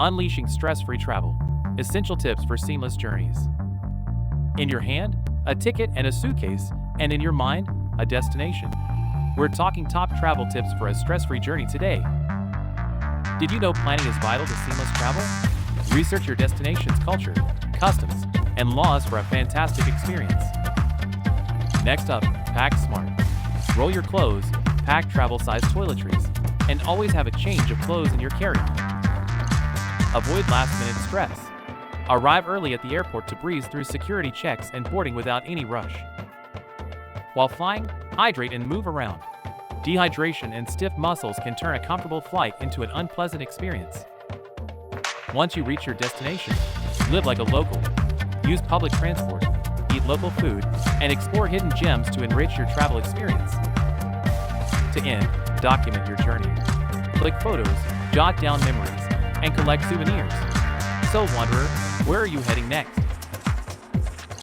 Unleashing stress-free travel. Essential tips for seamless journeys. In your hand, a ticket and a suitcase, and in your mind, a destination. We're talking top travel tips for a stress-free journey today. Did you know planning is vital to seamless travel? Research your destination's culture, customs, and laws for a fantastic experience. Next up, pack smart. Roll your clothes, pack travel-sized toiletries, and always have a change of clothes in your carry-on. Avoid last-minute stress. Arrive early at the airport to breeze through security checks and boarding without any rush. While flying, hydrate and move around. Dehydration and stiff muscles can turn a comfortable flight into an unpleasant experience. Once you reach your destination, live like a local. Use public transport, eat local food, and explore hidden gems to enrich your travel experience. To end, document your journey. Click photos, jot down memories, and collect souvenirs. So, wanderer, where are you heading next?